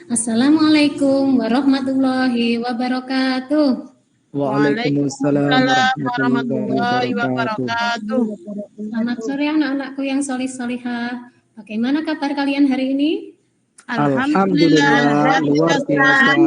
Assalamualaikum warahmatullahi wabarakatuh. Waalaikumsalam warahmatullahi wabarakatuh. Selamat sore anak-anakku yang solih-solihah. Bagaimana kabar kalian hari ini? Alhamdulillah, luar biasa.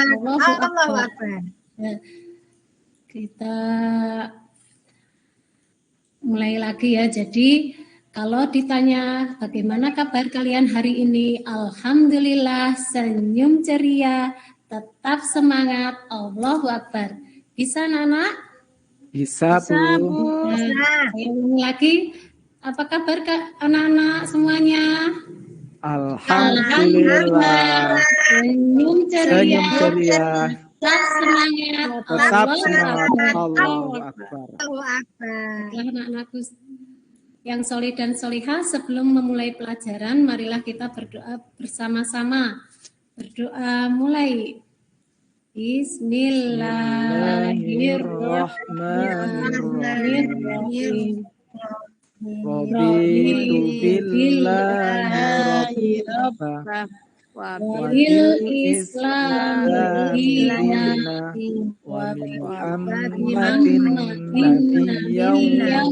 Allahu Akbar. Kita mulai lagi ya. Jadi kalau ditanya bagaimana kabar kalian hari ini, alhamdulillah, senyum ceria, tetap semangat, Allahu Akbar. Bisa anak-anak? Bisa, Bu. Saya ulangi lagi, apa kabar anak-anak semuanya? Alhamdulillah. Senyum ceria, tetap semangat, Allahu Akbar. Anak-anakku yang solih dan solihah, sebelum memulai pelajaran, marilah kita berdoa bersama-sama. Berdoa mulai. Bismillahirrahmanirrahim. Raditu billahi rabba wa bil islami wa bi Muhammadin nabiyyan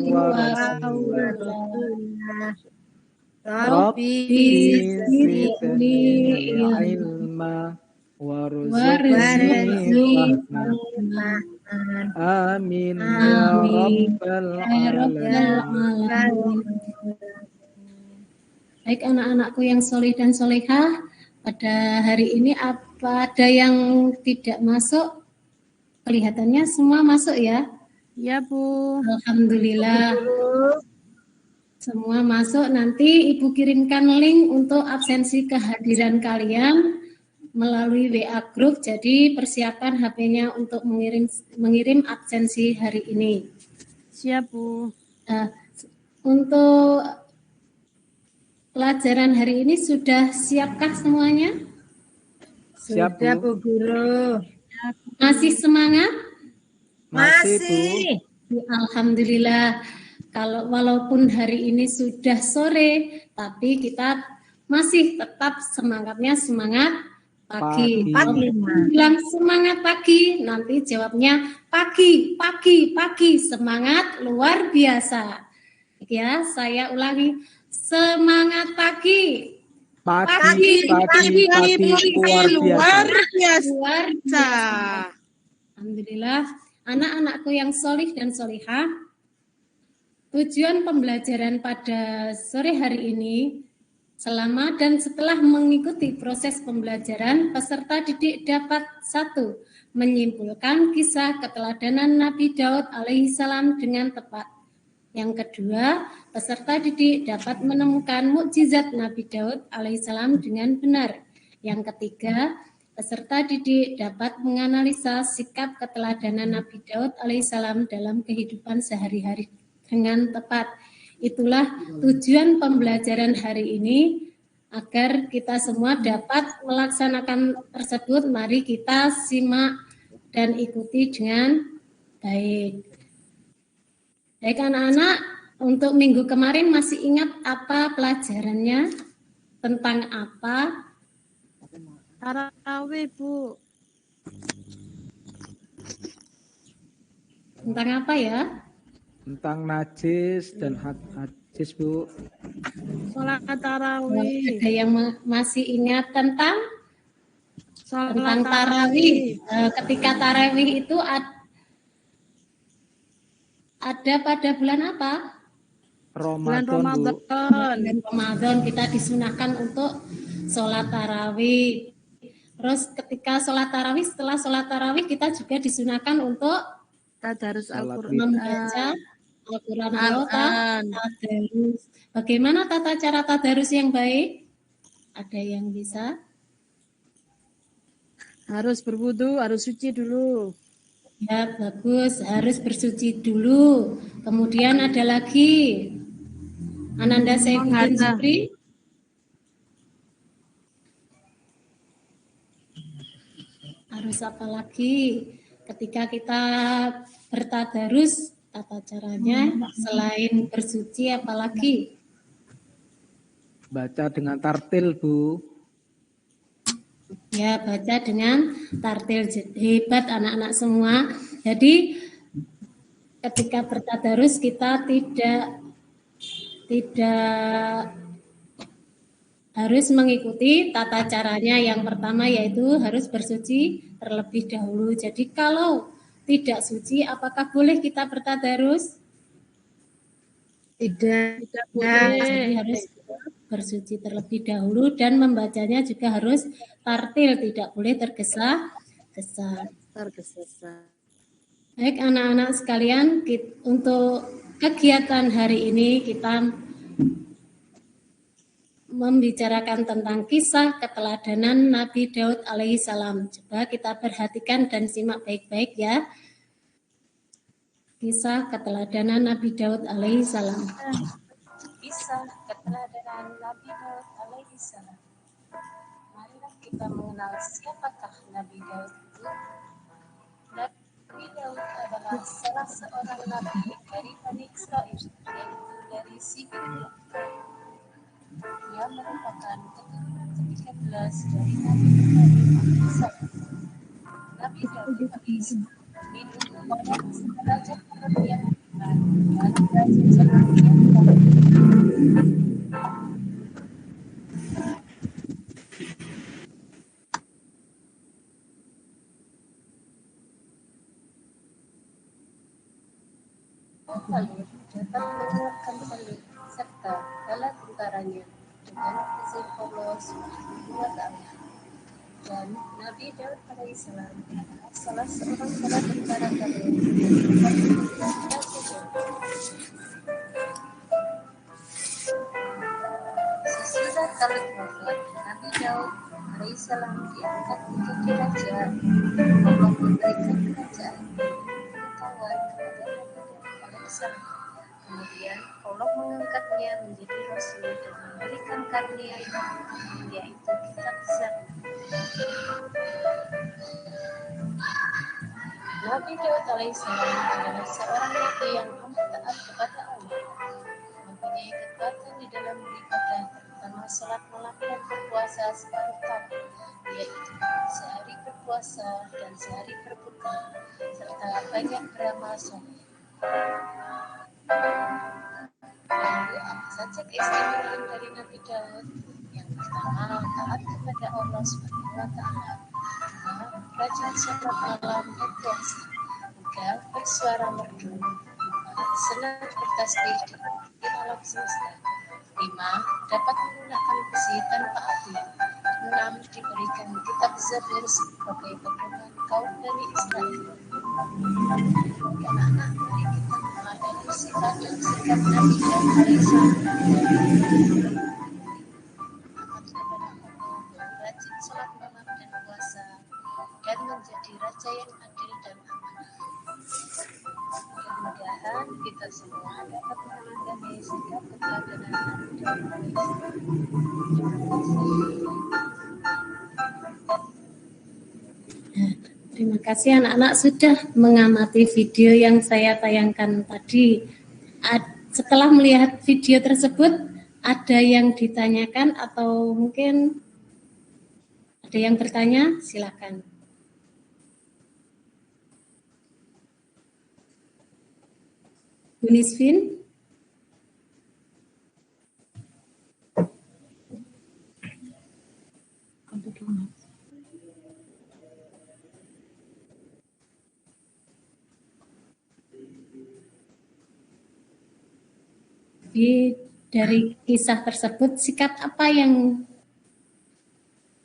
wa rasulah. Rabbi zidni ilma warzuqni rahmah. Amin ya rabbal alamin. Baik anak-anakku yang soleh dan solehah, pada hari ini apa ada yang tidak masuk? Kelihatannya semua masuk ya? Ya Bu. Alhamdulillah. Semua masuk. Nanti Ibu kirimkan link untuk absensi kehadiran kalian melalui WA Group, jadi persiapkan HP-nya untuk mengirim absensi hari ini. Siap, Bu. Untuk pelajaran hari ini sudah siapkah semuanya? Siap, Bu. Guru. Masih semangat? Masih, Bu. Alhamdulillah. Kalau walaupun hari ini sudah sore, tapi kita masih tetap semangatnya semangat pagi. Bilang semangat pagi, nanti jawabnya pagi, semangat luar biasa. Ya, saya ulangi, semangat pagi. Pagi, luar biasa. Alhamdulillah, anak-anakku yang solih dan solihah, tujuan pembelajaran pada sore hari ini, selama dan setelah mengikuti proses pembelajaran, peserta didik dapat 1. Menyimpulkan kisah keteladanan Nabi Daud alaihissalam dengan tepat. Yang kedua, peserta didik dapat menemukan mukjizat Nabi Daud alaihissalam dengan benar. Yang ketiga, peserta didik dapat menganalisa sikap keteladanan Nabi Daud alaihissalam dalam kehidupan sehari-hari dengan tepat. Itulah tujuan pembelajaran hari ini, agar kita semua dapat melaksanakan tersebut. Mari kita simak dan ikuti dengan baik. Baik anak-anak, untuk minggu kemarin masih ingat apa pelajarannya? Tentang apa? Tarawih, Bu. Tentang apa ya? Tentang najis dan hadis, Bu. Sholat tarawih. Ada yang masih ingat tentang Sholat tarawih? Ketika tarawih itu ada pada bulan apa? Ramadan. Bulan Ramadan kita disunahkan untuk sholat tarawih. Terus ketika sholat tarawih, setelah sholat tarawih kita juga disunahkan untuk tadarus Al-Quran, membaca Al-Quran. Tadarus. Bagaimana tata cara tadarus yang baik? Ada yang bisa? Harus berwudu, harus suci dulu. Ya, bagus. Harus bersuci dulu. Kemudian ada lagi. Ananda Saifuddin Zubri. Harus apa lagi? Ketika kita bertadarus, tata caranya selain bersuci apalagi? baca dengan tartil, Bu. Ya, baca dengan tartil. Hebat anak-anak semua. Jadi ketika bertadarus kita tidak harus mengikuti tata caranya. Yang pertama yaitu harus bersuci terlebih dahulu. Jadi kalau tidak suci, apakah boleh kita bertadarus? Tidak Jadi boleh. harus bersuci terlebih dahulu dan membacanya juga harus tartil, tidak boleh tergesa-gesa. Baik anak-anak sekalian, untuk kegiatan hari ini kita membicarakan tentang kisah keteladanan Nabi Daud alaihissalam. Coba kita perhatikan dan simak baik-baik ya. Kisah keteladanan Nabi Daud alaihissalam. Kisah keteladanan Nabi Daud alaihissalam. Marilah kita mengenal siapakah Nabi Daud itu. Nabi Daud adalah salah seorang nabi dari Bani Israel, yaitu dari Sibir. Dia merupakan keturunan ke-13 dari Nabi Ibrahim alaihissalam. Nabi Daud alaihissalam didukung oleh raja Fir'aun yang hebat dan raja Fir'aun yang baik. Lalu dapat menguatkan telur serta bala tentaranya dengan izin Allah Subhanahu wa Ta'ala. Dan Nabi Daud alaihissalam adalah salah seorang bala tentara Fir'aun yang sesudah Talut wafat, Nabi Daud alaihissalam diangkat menjadi raja. Allah memberikan kerajaan pengetahuan kepada Nabi Daud alaihissalam. Kemudian Allah mengangkatnya menjadi rasul dan memberikan karunia yaitu kitab Zabur. Nabi Daud alaihissalam adalah seorang nabi yang amat taat kepada Allah, mempunyai kekuatan di dalam beribadah, terutama salat malam dan berpuasa separuh tahun, yaitu sehari berpuasa dan sehari berbuka, serta banyak beramal soleh. Lalu apa saja keistimewaan dari Nabi Daud? Yang pertama, taat kepada Allah Subhanahu wa Ta'ala. Rajin sholat malam dan puasa. 3. Bersuara merdu. 4. Senang bertasbih di alam semesta. 5. Dapat menggunakan besi tanpa api. 6. Diberikan kitab Zabur sebagai pedoman kaum Bani Israel. Anak-anak, mari kita meneladani sifat dan sikap Nabi Daud alaihissalam. Taat kepada Allah, rajin sholat malam dan puasa, dan menjadi raja yang adil dan amanah. Mudah-mudahan kita semua dapat meneladani sikap keteladanan Nabi Daud alaihissalam. Terima kasih. Terima kasih anak-anak sudah mengamati video yang saya tayangkan tadi. Setelah melihat video tersebut, ada yang ditanyakan atau mungkin ada yang bertanya? Silakan. Bu Nisvin? Dari kisah tersebut, sikap apa yang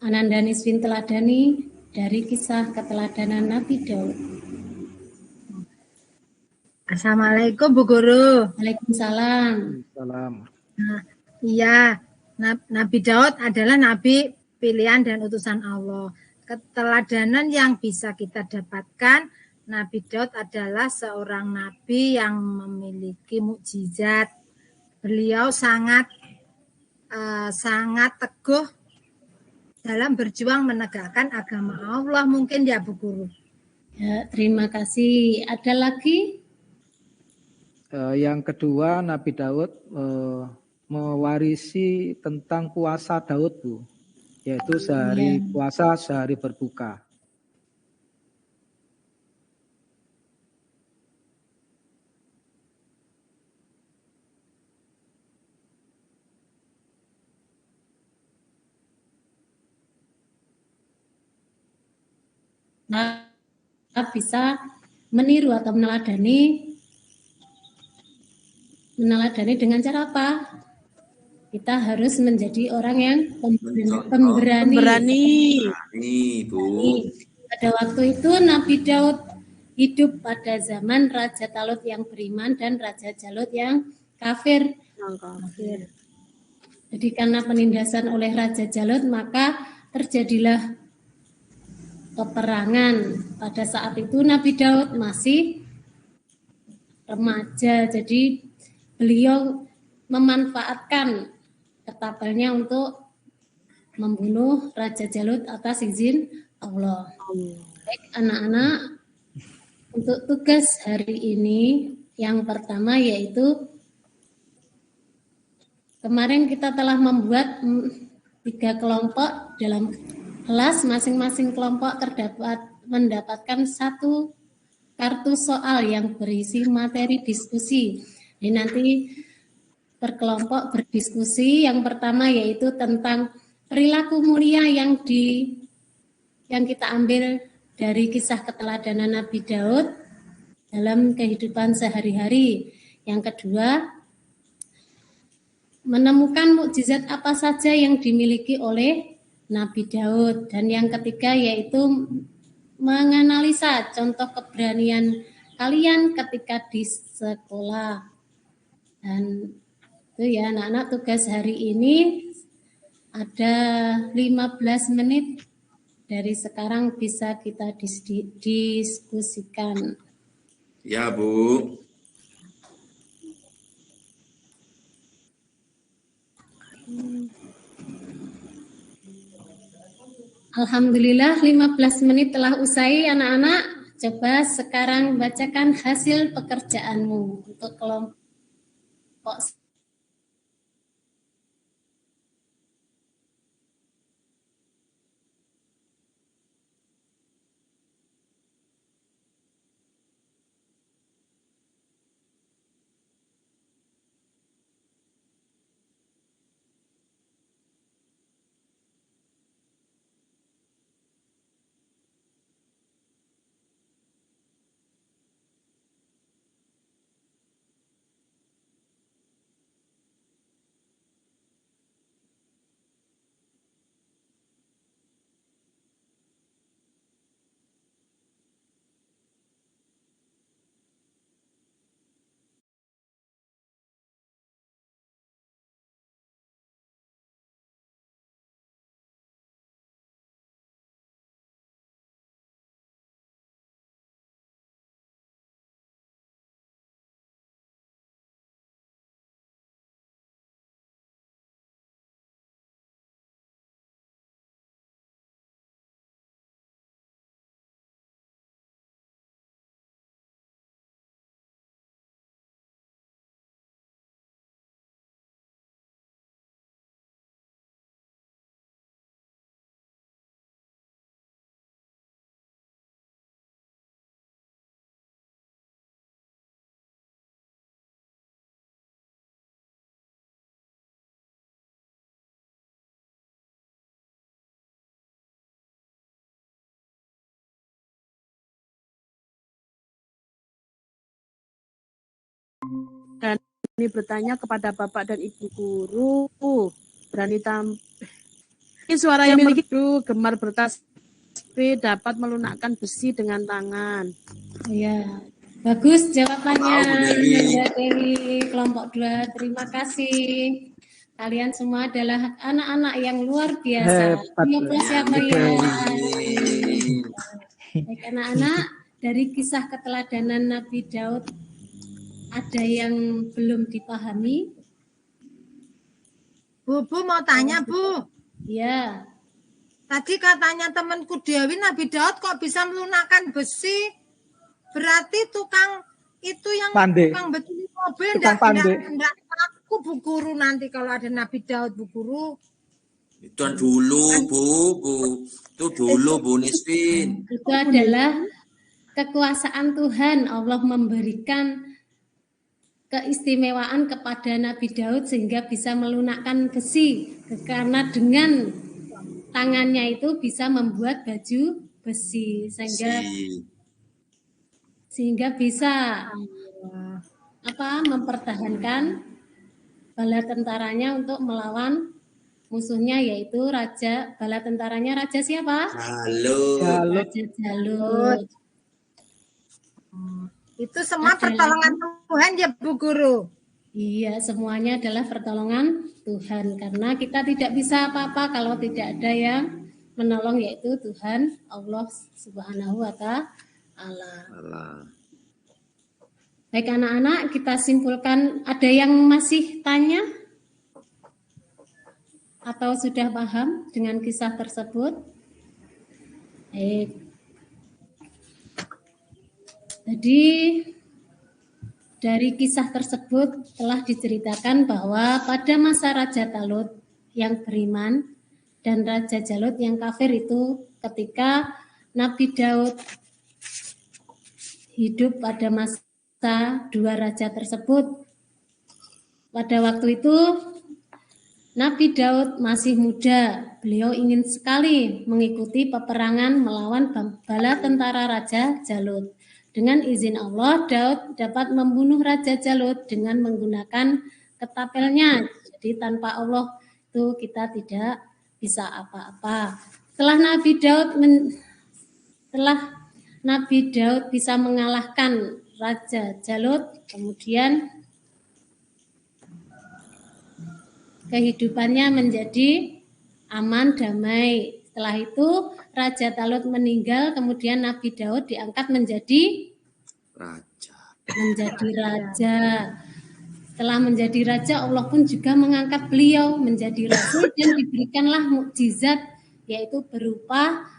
Ananda Nisvin teladani dari kisah keteladanan Nabi Daud? Assalamualaikum Bu Guru. Waalaikumsalam. Salam. Iya, Nabi Daud adalah nabi pilihan dan utusan Allah. Keteladanan yang bisa kita dapatkan, Nabi Daud adalah seorang nabi yang memiliki mukjizat. Beliau sangat teguh dalam berjuang menegakkan agama Allah, mungkin ya Bu Guru. Ya, terima kasih. Ada lagi? Yang kedua, Nabi Daud mewarisi tentang puasa Daud, Bu. Yaitu sehari puasa, sehari berbuka. Nah, bisa meniru atau meneladani dengan cara apa? Kita harus menjadi orang yang pemberani. Bu. Pada waktu itu Nabi Daud hidup pada zaman Raja Talut yang beriman dan Raja Jalut yang kafir. Jadi karena penindasan oleh Raja Jalut, maka terjadilah peperangan. Pada saat itu Nabi Daud masih remaja, jadi beliau memanfaatkan ketabahannya untuk membunuh Raja Jalut atas izin Allah. Baik anak-anak, untuk tugas hari ini yang pertama yaitu kemarin kita telah membuat 3 kelompok. Dalam kelas masing-masing kelompok mendapatkan 1 kartu soal yang berisi materi diskusi. Jadi nanti per kelompok berdiskusi. Yang pertama yaitu tentang perilaku mulia yang kita ambil dari kisah keteladanan Nabi Daud dalam kehidupan sehari-hari. Yang kedua, menemukan mukjizat apa saja yang dimiliki oleh Nabi Daud. Dan yang ketiga yaitu menganalisa contoh keberanian kalian ketika di sekolah. Dan itu ya anak-anak, tugas hari ini ada 15 menit dari sekarang bisa kita diskusikan. Ya, Bu. Alhamdulillah 15 menit telah usai anak-anak. Coba sekarang bacakan hasil pekerjaanmu untuk kelompok. Dan ini bertanya kepada Bapak dan Ibu guru, berani ini suara yang memiliki gemar bertasbih dapat melunakkan besi dengan tangan. Ya, bagus jawabannya Mbak Dewi, kelompok 2. Terima kasih. Kalian semua adalah anak-anak yang luar biasa. Siapa ya? Baik anak-anak, dari kisah keteladanan Nabi Daud ada yang belum dipahami? Bu mau tanya, Bu. Ya. Tadi katanya temanku Dewi, Nabi Daud kok bisa melunakkan besi? Berarti tukang itu yang pandai. tukang betul mobil enggak Kok Bu Guru nanti kalau ada Nabi Daud Bu Guru? Itu dulu, Bu. Itu dulu, Bu Nisrin. Itu adalah kekuasaan Tuhan. Allah memberikan keistimewaan kepada Nabi Daud sehingga bisa melunakkan besi. Karena dengan tangannya itu bisa membuat baju besi sehingga bisa mempertahankan bala tentaranya untuk melawan musuhnya, yaitu bala tentaranya raja siapa? Raja Jalut. Itu semua pertolongan Tuhan ya Bu Guru. Iya, semuanya adalah pertolongan Tuhan karena kita tidak bisa apa-apa kalau tidak ada yang menolong, yaitu Tuhan Allah Subhanahu wa Ta'ala. Baik anak-anak, kita simpulkan, ada yang masih tanya atau sudah paham dengan kisah tersebut? Baik. Jadi dari kisah tersebut telah diceritakan bahwa pada masa Raja Talut yang beriman dan Raja Jalut yang kafir itu, ketika Nabi Daud hidup pada masa dua raja tersebut, pada waktu itu Nabi Daud masih muda. Beliau ingin sekali mengikuti peperangan melawan bala tentara Raja Jalut. Dengan izin Allah, Daud dapat membunuh Raja Jalut dengan menggunakan ketapelnya. Jadi tanpa Allah itu kita tidak bisa apa-apa. Setelah Nabi Daud bisa mengalahkan Raja Jalut, kemudian kehidupannya menjadi aman, damai. Setelah itu Raja Talut meninggal, kemudian Nabi Daud diangkat menjadi raja. Setelah menjadi raja, Allah pun juga mengangkat beliau menjadi rasul dan diberikanlah mukjizat, yaitu berupa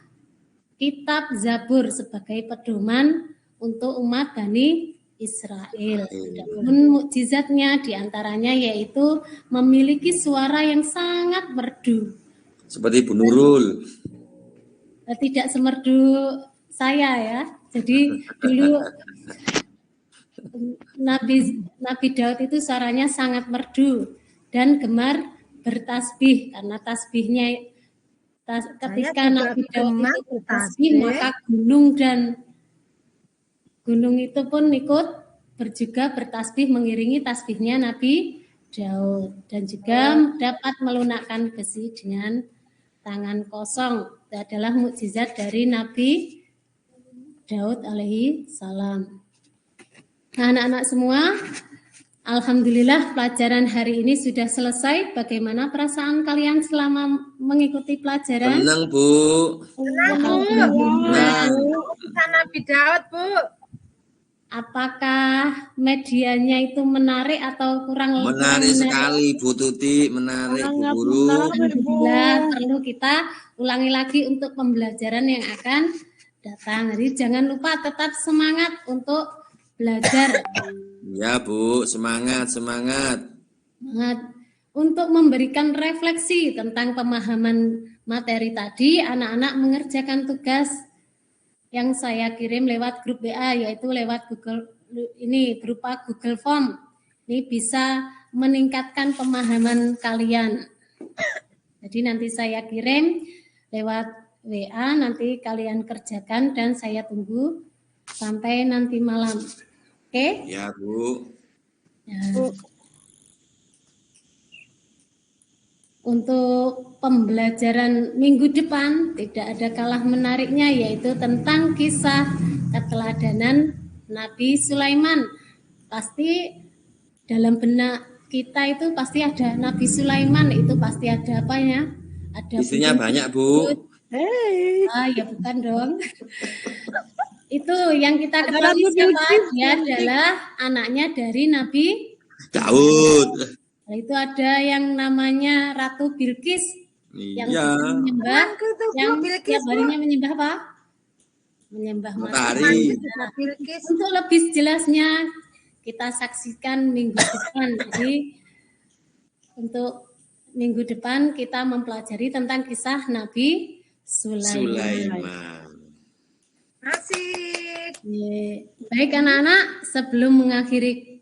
kitab Zabur sebagai pedoman untuk umat Bani Israel. Adapun mukjizatnya diantaranya yaitu memiliki suara yang sangat merdu. Seperti Bu Nurul. Tidak semerdu saya ya. Jadi dulu Nabi Daud itu suaranya sangat merdu dan gemar bertasbih, karena tasbihnya ketika Nabi Daud itu bertasbih, maka gunung itu pun ikut juga bertasbih mengiringi tasbihnya Nabi Daud, dan juga dapat melunakkan besi dengan tangan kosong. Itu adalah mukjizat dari Nabi Daud alaihi salam. Nah, anak-anak semua, alhamdulillah pelajaran hari ini sudah selesai. Bagaimana perasaan kalian selama mengikuti pelajaran? Senang, Bu. Senang. Nabi Daud, Bu. Apakah medianya itu menarik atau kurang menarik sekali, Bu Tuti, menarik, Bu Guru. Alhamdulillah, perlu kita ulangi lagi untuk pembelajaran yang akan datang. Jadi jangan lupa tetap semangat untuk belajar. Ya, Bu, semangat. Untuk memberikan refleksi tentang pemahaman materi tadi, anak-anak mengerjakan tugas yang saya kirim lewat grup WA, yaitu lewat Google, ini berupa Google Form. Ini bisa meningkatkan pemahaman kalian. Jadi nanti saya kirim lewat WA, nanti kalian kerjakan dan saya tunggu sampai nanti malam. Oke? Ya, Bu. Ya. Untuk pembelajaran minggu depan tidak ada kalah menariknya, yaitu tentang kisah keteladanan Nabi Sulaiman. Pasti dalam benak kita itu pasti ada Nabi Sulaiman, itu pasti ada apanya? Ada istrinya banyak, Bu. Ya bukan dong. Itu yang kita ketahui siapa? Dia adalah anaknya dari Nabi Daud. Itu ada yang namanya Ratu Bilqis, yang menyembah, yang tiap harinya menyembah apa? Menyembah matahari. Untuk lebih jelasnya kita saksikan minggu depan. Jadi untuk minggu depan kita mempelajari tentang kisah Nabi Sulaiman. Asik. Baik anak-anak, sebelum mengakhiri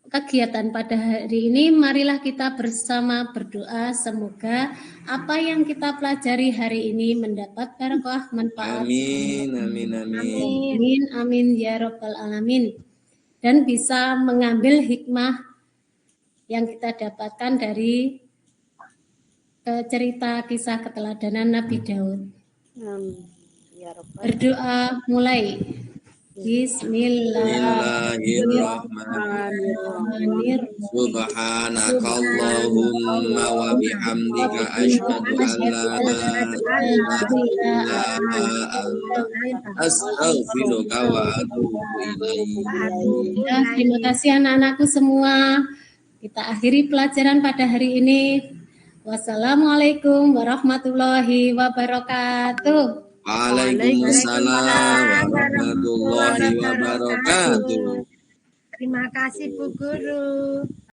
kegiatan pada hari ini, marilah kita bersama berdoa semoga apa yang kita pelajari hari ini mendapat berkah manfaat. Amin, amin, amin. Amin, amin ya Rabbal Alamin. Dan bisa mengambil hikmah yang kita dapatkan dari cerita kisah keteladanan Nabi Daud. Ya Rabbal. Berdoa mulai. Bismillahirrahmanirrahim. Subhanakallahumma wa bihamdika asyhadu an la ilaha illa anta astaghfiruka wa atubu ilaik. Ya, terima kasih anak-anakku semua. Kita akhiri pelajaran pada hari ini. Wassalamualaikum warahmatullahi wabarakatuh. Waalaikumsalam warahmatullahi wabarakatuh. Terima kasih Bu Guru.